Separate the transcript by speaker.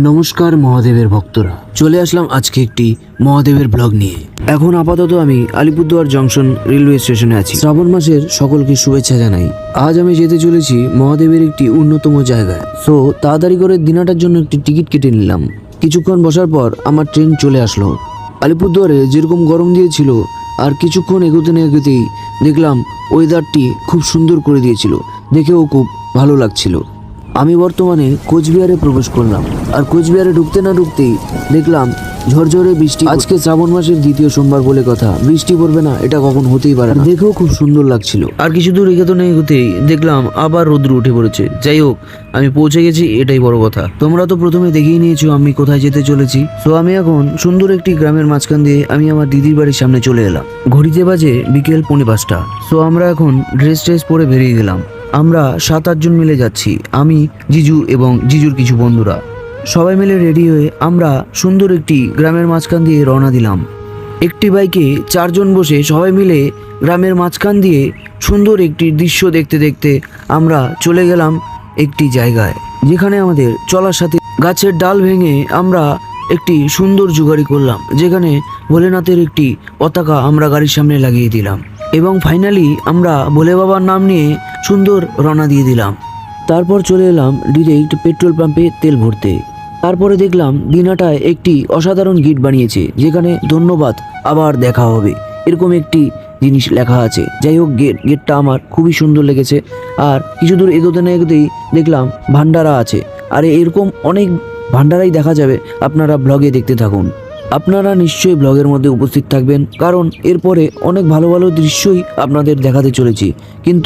Speaker 1: নমস্কার মহাদেবের ভক্তরা, চলে আসলাম আজকে একটি মহাদেবের ব্লগ নিয়ে। এখন আপাতত আমি আলিপুরদুয়ার জংশন রেলওয়ে স্টেশনে আছি। শ্রাবণ মাসের সকলকে শুভেচ্ছা জানাই। আজ আমি যেতে চলেছি মহাদেবের একটি অন্যতম জায়গায়। সো তাড়াতাড়ি করে দিনাটার জন্য একটি টিকিট কেটে নিলাম। কিছুক্ষণ বসার পর আমার ট্রেন চলে আসলো। আলিপুরদুয়ারে যেরকম গরম দিয়েছিল, আর কিছুক্ষণ এগোতে না এগোতেই দেখলাম ওয়েদারটি খুব সুন্দর করে দিয়েছিল, দেখেও খুব ভালো লাগছিল। আমি বর্তমানে কোচবিহারে প্রবেশ করলাম, আর কোচবিহারে ঢুকতে না ঢুকতেই দেখলাম ঝরঝরে বৃষ্টি। আজকে শ্রাবণ মাসের দ্বিতীয় সোমবার বলে কথা, বৃষ্টি পড়বে না এটা কখন হতেই পারে না। দেখেও খুব সুন্দর লাগছিল। আর কিছু দূর এগোতে না এগোতেই দেখলাম আবার রোদ্র উঠে পড়েছে। যাই হোক, আমি পৌঁছে গেছি, এটাই বড় কথা। তোমরা তো প্রথমে দেখেই নিয়েছো আমি কোথায় যেতে চলেছি। তো আমি এখন সুন্দর একটি গ্রামের মাঝখান দিয়ে আমি আমার দিদির বাড়ির সামনে চলে এলাম। ঘড়িতে বাজে বিকেল 5:45। সো আমরা এখন ড্রেস পরে বেরিয়ে গেলাম। আমরা 7-8 জন মিলে যাচ্ছি, আমি, জিজু এবং জিজুর কিছু বন্ধুরা। সবাই মিলে রেডি হয়ে আমরা সুন্দর একটি গ্রামের মাঝখান দিয়ে রওনা দিলাম। একটি বাইকে 4 জন বসে সবাই মিলে গ্রামের মাঝখান দিয়ে সুন্দর একটি দৃশ্য দেখতে দেখতে আমরা চলে গেলাম একটি জায়গায়, যেখানে আমাদের চলার সাথে গাছের ডাল ভেঙে আমরা একটি সুন্দর জুগাড়ি করলাম, যেখানে ভোলেনাথের একটি পতাকা আমরা গাড়ির সামনে লাগিয়ে দিলাম এবং ফাইনালি আমরা ভোলে বাবার নাম নিয়ে সুন্দর রওনা দিয়ে দিলাম। তারপর চলে এলাম ডিরেক্ট পেট্রোল পাম্পে তেল ভরতে। তারপরে দেখলাম দিনাটায় একটি অসাধারণ গিট বানিয়েছে, যেখানে ধন্যবাদ, আবার দেখা হবে, এরকম একটি জিনিস লেখা আছে। যাই হোক, গেটটা আমার খুবই সুন্দর লেগেছে। আর কিছু দূর এগোতে না এগোতেই দেখলাম ভান্ডারা আছে, আর এরকম অনেক ভান্ডারাই দেখা যাবে। আপনারা ব্লগে দেখতে থাকুন। আপনারা নিশ্চয়ই ব্লগের মধ্যে উপস্থিত থাকবেন, কারণ এরপরে অনেক ভালো ভালো দৃশ্যই আপনাদের দেখাতে চলেছি। কিন্তু